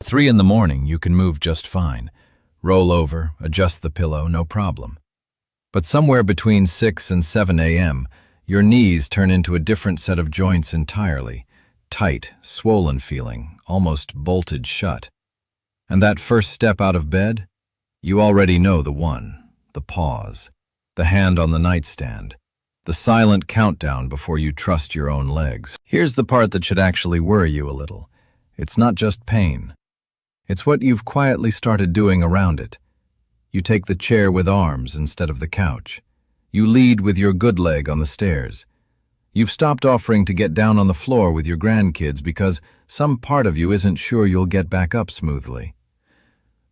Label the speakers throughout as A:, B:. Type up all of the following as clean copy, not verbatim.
A: 3 in the morning, you can move just fine. Roll over, adjust the pillow, no problem. But somewhere between 6 and 7 a.m., your knees turn into a different set of joints entirely. Tight, swollen feeling, almost bolted shut. And that first step out of bed? You already know the one. The pause. The hand on the nightstand. The silent countdown before you trust your own legs. Here's the part that should actually worry you a little. It's not just pain. It's what you've quietly started doing around it. You take the chair with arms instead of the couch. You lead with your good leg on the stairs. You've stopped offering to get down on the floor with your grandkids because some part of you isn't sure you'll get back up smoothly.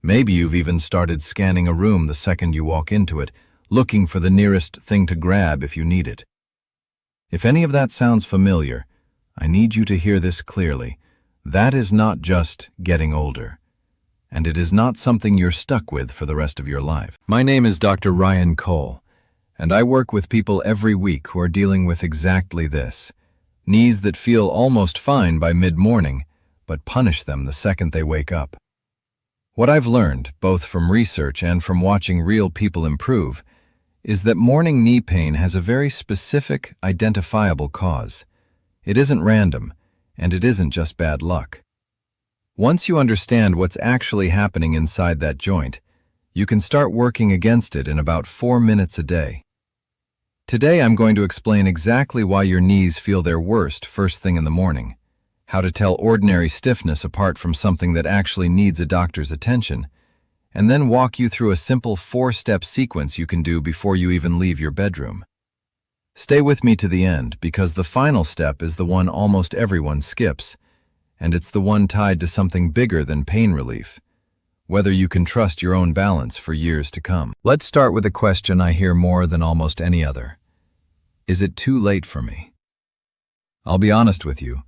A: Maybe you've even started scanning a room the second you walk into it, looking for the nearest thing to grab if you need it. If any of that sounds familiar, I need you to hear this clearly. That is not just getting older. And it is not something you're stuck with for the rest of your life. My name is Dr. Ryan Cole, and I work with people every week who are dealing with exactly this. Knees that feel almost fine by mid-morning, but punish them the second they wake up. What I've learned, both from research and from watching real people improve, is that morning knee pain has a very specific, identifiable cause. It isn't random, and it isn't just bad luck. Once you understand what's actually happening inside that joint, you can start working against it in about 4 minutes a day. Today I'm going to explain exactly why your knees feel their worst first thing in the morning, how to tell ordinary stiffness apart from something that actually needs a doctor's attention, and then walk you through a simple 4-step sequence you can do before you even leave your bedroom. Stay with me to the end, because the final step is the one almost everyone skips, and it's the one tied to something bigger than pain relief, whether you can trust your own balance for years to come. Let's start with a question I hear more than almost any other. Is it too late for me? I'll be honest with you.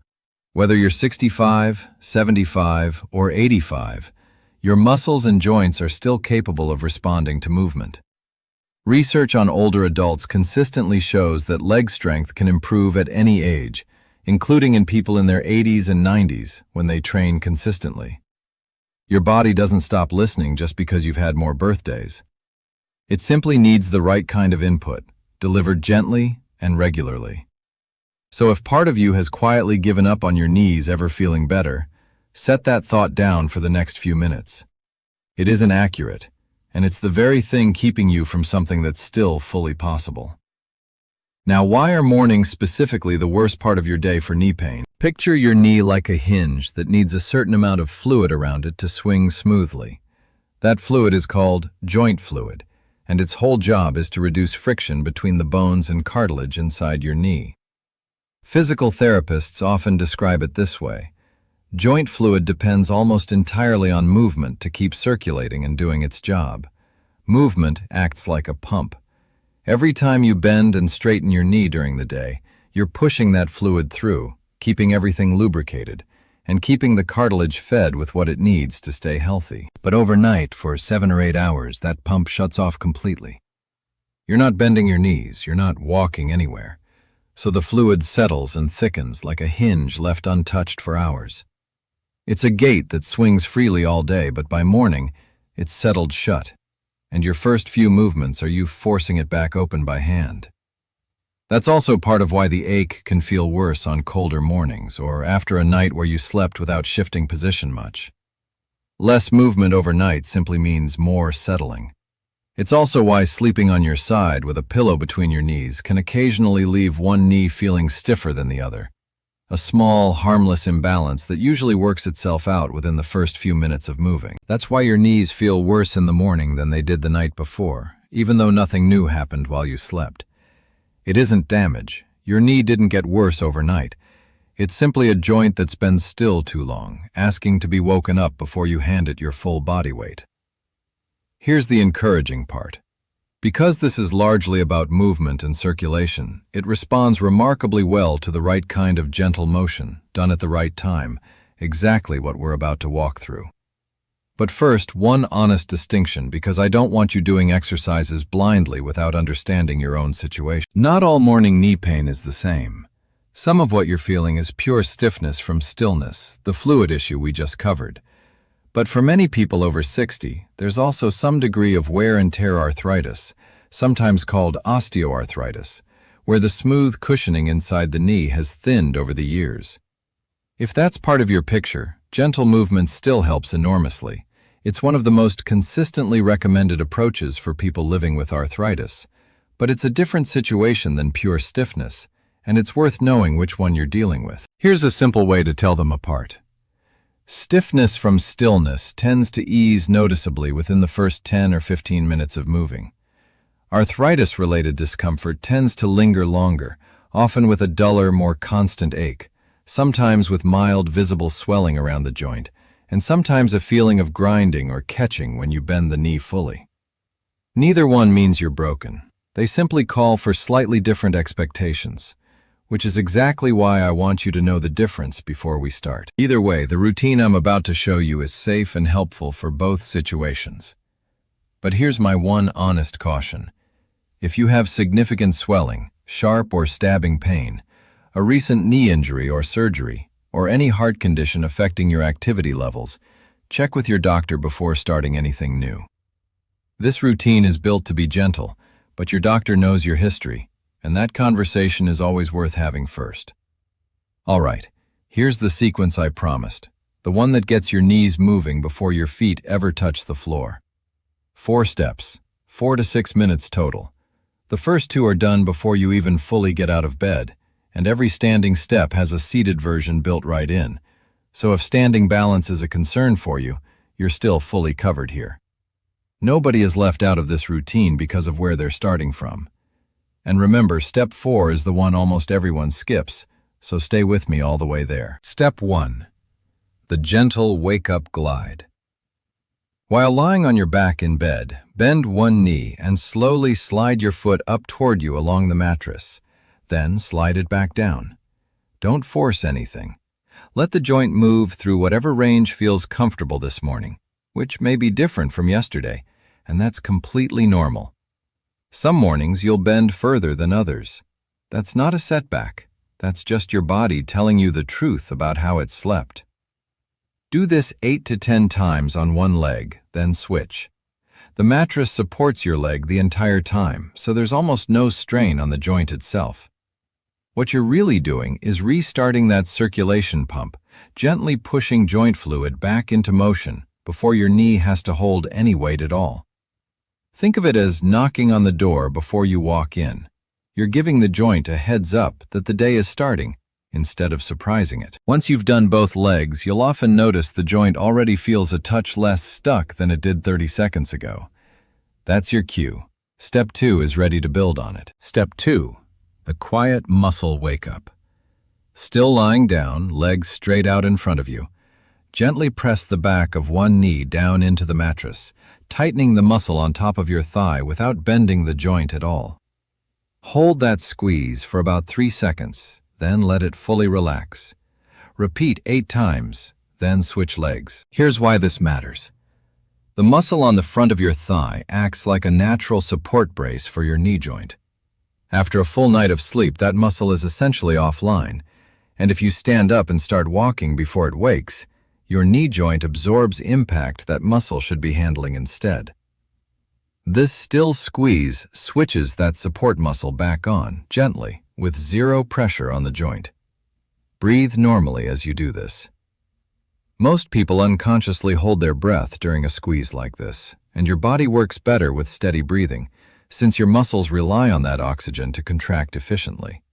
A: Whether you're 65, 75, or 85, your muscles and joints are still capable of responding to movement. Research on older adults consistently shows that leg strength can improve at any age, including in people in their 80s and 90s when they train consistently. Your body doesn't stop listening just because you've had more birthdays. It simply needs the right kind of input, delivered gently and regularly. So if part of you has quietly given up on your knees ever feeling better, set that thought down for the next few minutes. It isn't accurate, and it's the very thing keeping you from something that's still fully possible. Now, why are mornings specifically the worst part of your day for knee pain? Picture your knee like a hinge that needs a certain amount of fluid around it to swing smoothly. That fluid is called joint fluid, and its whole job is to reduce friction between the bones and cartilage inside your knee. Physical therapists often describe it this way. Joint fluid depends almost entirely on movement to keep circulating and doing its job. Movement acts like a pump. Every time you bend and straighten your knee during the day, you're pushing that fluid through, keeping everything lubricated, and keeping the cartilage fed with what it needs to stay healthy. But overnight, for 7 or 8 hours, that pump shuts off completely. You're not bending your knees, you're not walking anywhere. So the fluid settles and thickens like a hinge left untouched for hours. It's a gate that swings freely all day, but by morning, it's settled shut, and your first few movements are you forcing it back open by hand. That's also part of why the ache can feel worse on colder mornings or after a night where you slept without shifting position much. Less movement overnight simply means more settling. It's also why sleeping on your side with a pillow between your knees can occasionally leave one knee feeling stiffer than the other. A small, harmless imbalance that usually works itself out within the first few minutes of moving. That's why your knees feel worse in the morning than they did the night before, even though nothing new happened while you slept. It isn't damage. Your knee didn't get worse overnight. It's simply a joint that's been still too long, asking to be woken up before you hand it your full body weight. Here's the encouraging part. Because this is largely about movement and circulation, it responds remarkably well to the right kind of gentle motion, done at the right time, exactly what we're about to walk through. But first, one honest distinction, because I don't want you doing exercises blindly without understanding your own situation. Not all morning knee pain is the same. Some of what you're feeling is pure stiffness from stillness, the fluid issue we just covered. But for many people over 60, there's also some degree of wear and tear arthritis, sometimes called osteoarthritis, where the smooth cushioning inside the knee has thinned over the years. If that's part of your picture, gentle movement still helps enormously. It's one of the most consistently recommended approaches for people living with arthritis, but it's a different situation than pure stiffness, and it's worth knowing which one you're dealing with. Here's a simple way to tell them apart. Stiffness from stillness tends to ease noticeably within the first 10 or 15 minutes of moving. Arthritis-related discomfort tends to linger longer, often with a duller, more constant ache, sometimes with mild visible swelling around the joint, and sometimes a feeling of grinding or catching when you bend the knee fully. Neither one means you're broken. They simply call for slightly different expectations, which is exactly why I want you to know the difference before we start. Either way, the routine I'm about to show you is safe and helpful for both situations. But here's my one honest caution. If you have significant swelling, sharp or stabbing pain, a recent knee injury or surgery, or any heart condition affecting your activity levels, check with your doctor before starting anything new. This routine is built to be gentle, but your doctor knows your history, and that conversation is always worth having first. All right, here's the sequence I promised, the one that gets your knees moving before your feet ever touch the floor. 4 steps, 4 to 6 minutes total. The first 2 are done before you even fully get out of bed, and every standing step has a seated version built right in, so if standing balance is a concern for you, you're still fully covered here. Nobody is left out of this routine because of where they're starting from. And remember, step 4 is the one almost everyone skips, so stay with me all the way there. Step 1. The gentle wake-up glide. While lying on your back in bed, bend one knee and slowly slide your foot up toward you along the mattress. Then slide it back down. Don't force anything. Let the joint move through whatever range feels comfortable this morning, which may be different from yesterday, and that's completely normal. Some mornings you'll bend further than others. That's not a setback. That's just your body telling you the truth about how it slept. Do this 8 to 10 times on one leg, then switch. The mattress supports your leg the entire time, so there's almost no strain on the joint itself. What you're really doing is restarting that circulation pump, gently pushing joint fluid back into motion before your knee has to hold any weight at all. Think of it as knocking on the door before you walk in. You're giving the joint a heads up that the day is starting, instead of surprising it. Once you've done both legs, you'll often notice the joint already feels a touch less stuck than it did 30 seconds ago. That's your cue. Step 2 is ready to build on it. Step 2. The quiet muscle wake-up. Still lying down, legs straight out in front of you, gently press the back of one knee down into the mattress, tightening the muscle on top of your thigh without bending the joint at all. Hold that squeeze for about 3 seconds, then let it fully relax. Repeat 8 times, then switch legs. Here's why this matters. The muscle on the front of your thigh acts like a natural support brace for your knee joint. After a full night of sleep, that muscle is essentially offline, and if you stand up and start walking before it wakes, your knee joint absorbs impact that muscle should be handling instead. This still squeeze switches that support muscle back on, gently, with 0 pressure on the joint. Breathe normally as you do this. Most people unconsciously hold their breath during a squeeze like this, and your body works better with steady breathing, since your muscles rely on that oxygen to contract efficiently.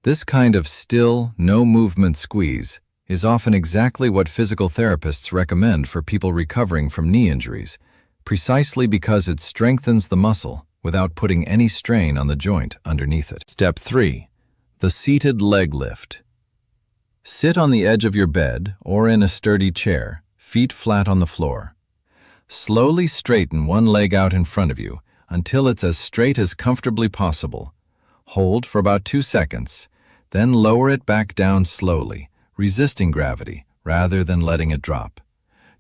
A: This kind of still, no-movement squeeze is often exactly what physical therapists recommend for people recovering from knee injuries, precisely because it strengthens the muscle without putting any strain on the joint underneath it. Step 3. The seated leg lift. Sit on the edge of your bed or in a sturdy chair, feet flat on the floor. Slowly straighten one leg out in front of you until it's as straight as comfortably possible. Hold for about 2 seconds, then lower it back down slowly, resisting gravity rather than letting it drop.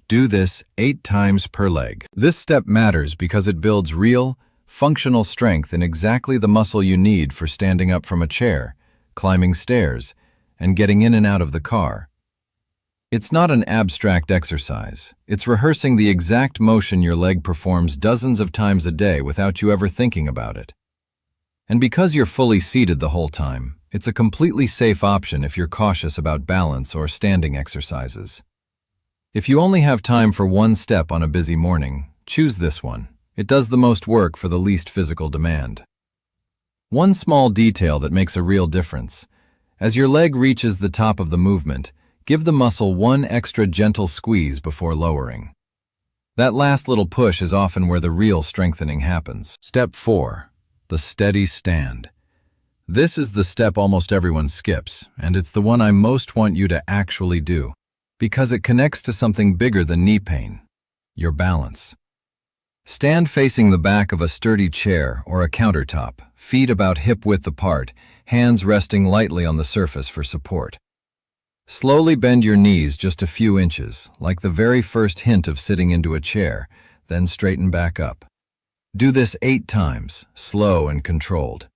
A: Do this 8 times per leg. This step matters because it builds real, functional strength in exactly the muscle you need for standing up from a chair, climbing stairs, and getting in and out of the car. It's not an abstract exercise. It's rehearsing the exact motion your leg performs dozens of times a day without you ever thinking about it. And because you're fully seated the whole time, it's a completely safe option if you're cautious about balance or standing exercises. If you only have time for one step on a busy morning, choose this one. It does the most work for the least physical demand. One small detail that makes a real difference. As your leg reaches the top of the movement, give the muscle one extra gentle squeeze before lowering. That last little push is often where the real strengthening happens. Step 4. The steady stand. This is the step almost everyone skips, and it's the one I most want you to actually do, because it connects to something bigger than knee pain: your balance. Stand facing the back of a sturdy chair or a countertop, feet about hip-width apart, hands resting lightly on the surface for support. Slowly bend your knees just a few inches, like the very first hint of sitting into a chair, then straighten back up. Do this 8 times, slow and controlled.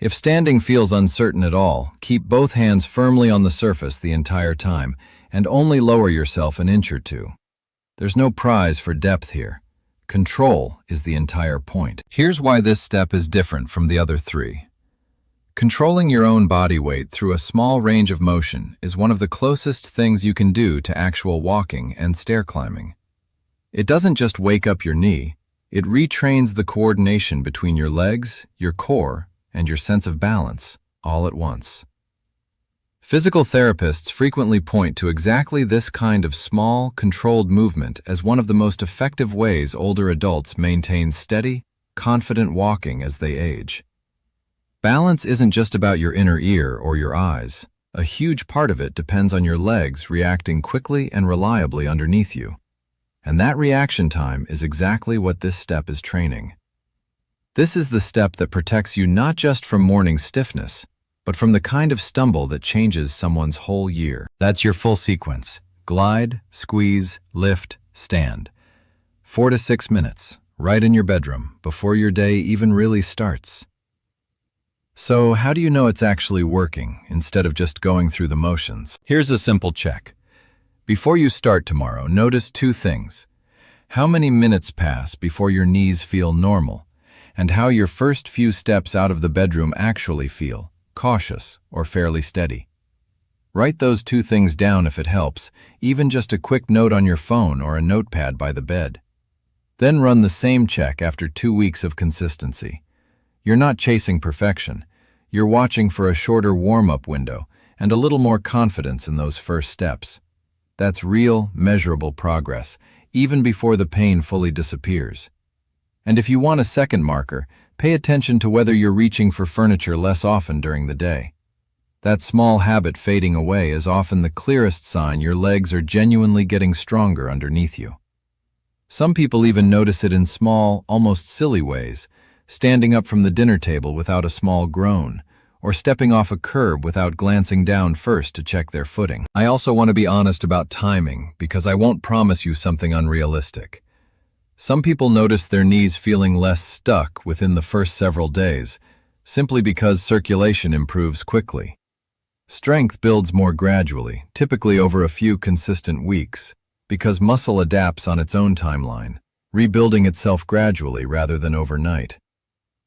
A: If standing feels uncertain at all, keep both hands firmly on the surface the entire time, and only lower yourself an inch or two. There's no prize for depth here. Control is the entire point. Here's why this step is different from the other 3. Controlling your own body weight through a small range of motion is one of the closest things you can do to actual walking and stair climbing. It doesn't just wake up your knee, it retrains the coordination between your legs, your core, and your sense of balance, all at once. Physical therapists frequently point to exactly this kind of small, controlled movement as one of the most effective ways older adults maintain steady, confident walking as they age. Balance isn't just about your inner ear or your eyes. A huge part of it depends on your legs reacting quickly and reliably underneath you. And that reaction time is exactly what this step is training. This is the step that protects you not just from morning stiffness, but from the kind of stumble that changes someone's whole year. That's your full sequence. Glide, squeeze, lift, stand. 4 to 6 minutes, right in your bedroom, before your day even really starts. So how do you know it's actually working, instead of just going through the motions? Here's a simple check. Before you start tomorrow, notice 2 things. How many minutes pass before your knees feel normal, and how your first few steps out of the bedroom actually feel, cautious or fairly steady. Write those 2 things down if it helps, even just a quick note on your phone or a notepad by the bed. Then run the same check after 2 weeks of consistency. You're not chasing perfection. You're watching for a shorter warm-up window and a little more confidence in those first steps. That's real, measurable progress, even before the pain fully disappears. And if you want a second marker, pay attention to whether you're reaching for furniture less often during the day. That small habit fading away is often the clearest sign your legs are genuinely getting stronger underneath you. Some people even notice it in small, almost silly ways, standing up from the dinner table without a small groan, or stepping off a curb without glancing down first to check their footing. I also want to be honest about timing, because I won't promise you something unrealistic. Some people notice their knees feeling less stuck within the first several days, simply because circulation improves quickly. Strength builds more gradually, typically over a few consistent weeks, because muscle adapts on its own timeline, rebuilding itself gradually rather than overnight.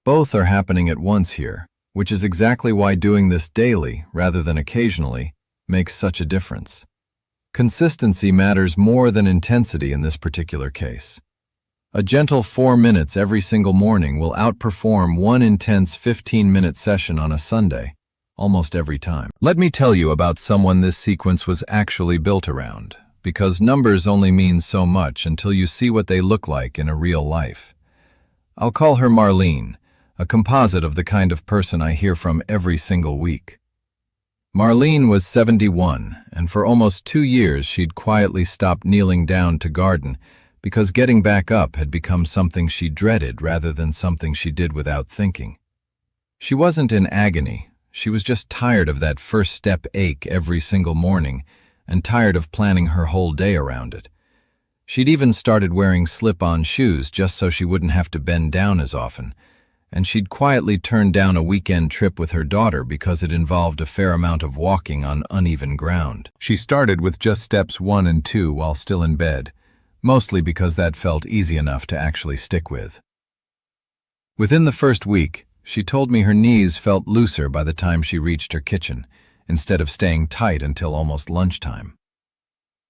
A: Both are happening at once here, which is exactly why doing this daily, rather than occasionally, makes such a difference. Consistency matters more than intensity in this particular case. A gentle 4 minutes every single morning will outperform one intense 15-minute session on a Sunday, almost every time. Let me tell you about someone this sequence was actually built around, because numbers only mean so much until you see what they look like in a real life. I'll call her Marlene, a composite of the kind of person I hear from every single week. Marlene was 71, and for almost 2 years she'd quietly stopped kneeling down to garden because getting back up had become something she dreaded rather than something she did without thinking. She wasn't in agony, she was just tired of that first step ache every single morning and tired of planning her whole day around it. She'd even started wearing slip-on shoes just so she wouldn't have to bend down as often, and she'd quietly turned down a weekend trip with her daughter because it involved a fair amount of walking on uneven ground. She started with just steps 1 and 2 while still in bed, mostly because that felt easy enough to actually stick with. Within the first week, she told me her knees felt looser by the time she reached her kitchen, instead of staying tight until almost lunchtime.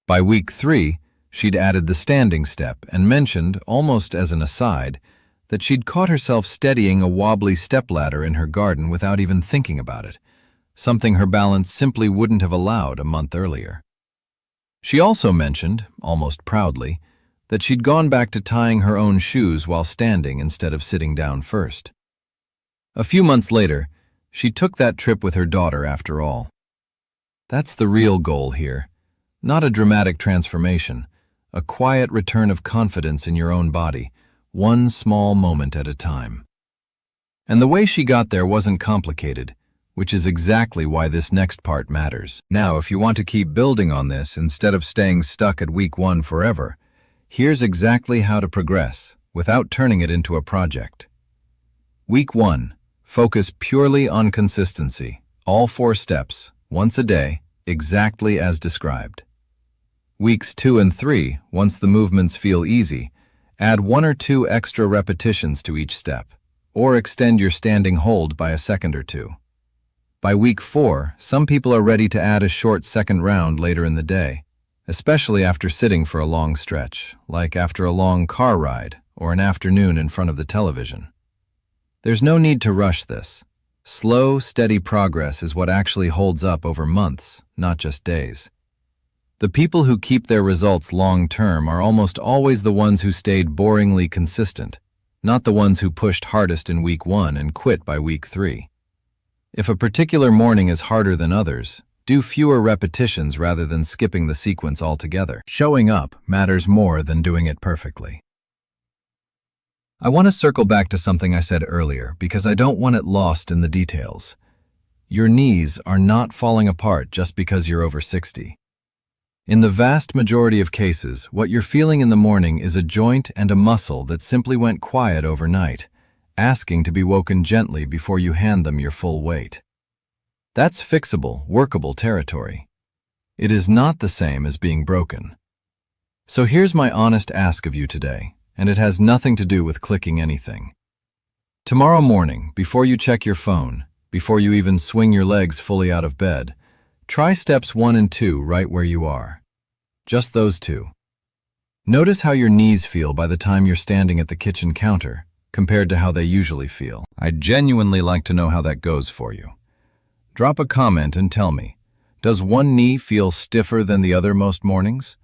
A: By week 3, she'd added the standing step and mentioned, almost as an aside, that she'd caught herself steadying a wobbly stepladder in her garden without even thinking about it, something her balance simply wouldn't have allowed a month earlier. She also mentioned, almost proudly, that she'd gone back to tying her own shoes while standing instead of sitting down first. A few months later, she took that trip with her daughter after all. That's the real goal here, not a dramatic transformation, a quiet return of confidence in your own body, one small moment at a time. And the way she got there wasn't complicated, which is exactly why this next part matters. Now, if you want to keep building on this instead of staying stuck at week 1 forever, here's exactly how to progress without turning it into a project. Week 1. Focus purely on consistency, all 4 steps, once a day, exactly as described. Weeks 2 and 3, once the movements feel easy, add 1 or 2 extra repetitions to each step, or extend your standing hold by a second or 2. By week 4, some people are ready to add a short second round later in the day, especially after sitting for a long stretch, like after a long car ride or an afternoon in front of the television. There's no need to rush this. Slow, steady progress is what actually holds up over months, not just days. The people who keep their results long-term are almost always the ones who stayed boringly consistent, not the ones who pushed hardest in week 1 and quit by week 3. If a particular morning is harder than others, do fewer repetitions rather than skipping the sequence altogether. Showing up matters more than doing it perfectly. I want to circle back to something I said earlier because I don't want it lost in the details. Your knees are not falling apart just because you're over 60. In the vast majority of cases, what you're feeling in the morning is a joint and a muscle that simply went quiet overnight, asking to be woken gently before you hand them your full weight. That's fixable, workable territory. It is not the same as being broken. So here's my honest ask of you today, and it has nothing to do with clicking anything. Tomorrow morning, before you check your phone, before you even swing your legs fully out of bed, try steps 1 and 2 right where you are. Just those 2. Notice how your knees feel by the time you're standing at the kitchen counter, compared to how they usually feel. I'd genuinely like to know how that goes for you. Drop a comment and tell me, does one knee feel stiffer than the other most mornings?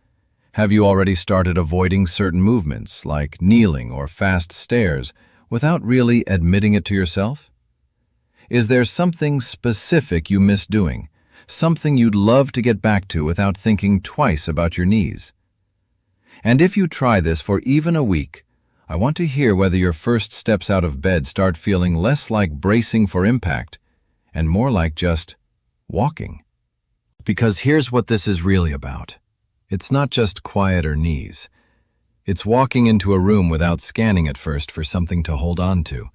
A: Have you already started avoiding certain movements, like kneeling or fast stairs, without really admitting it to yourself? Is there something specific you miss doing? Something you'd love to get back to without thinking twice about your knees? And if you try this for even a week, I want to hear whether your first steps out of bed start feeling less like bracing for impact and more like just walking. Because here's what this is really about. It's not just quieter knees. It's walking into a room without scanning at first for something to hold on to.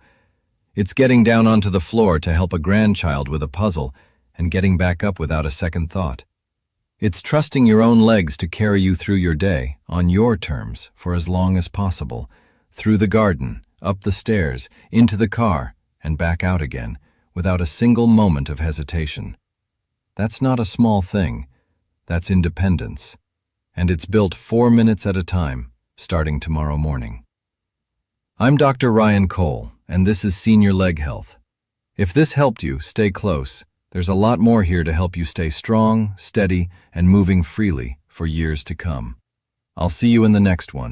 A: It's getting down onto the floor to help a grandchild with a puzzle and getting back up without a second thought. It's trusting your own legs to carry you through your day, on your terms, for as long as possible, through the garden, up the stairs, into the car, and back out again, without a single moment of hesitation. That's not a small thing. That's independence. And it's built 4 minutes at a time, starting tomorrow morning. I'm Dr. Ryan Cole, and this is Senior Leg Health. If this helped you, stay close. There's a lot more here to help you stay strong, steady, and moving freely for years to come. I'll see you in the next one.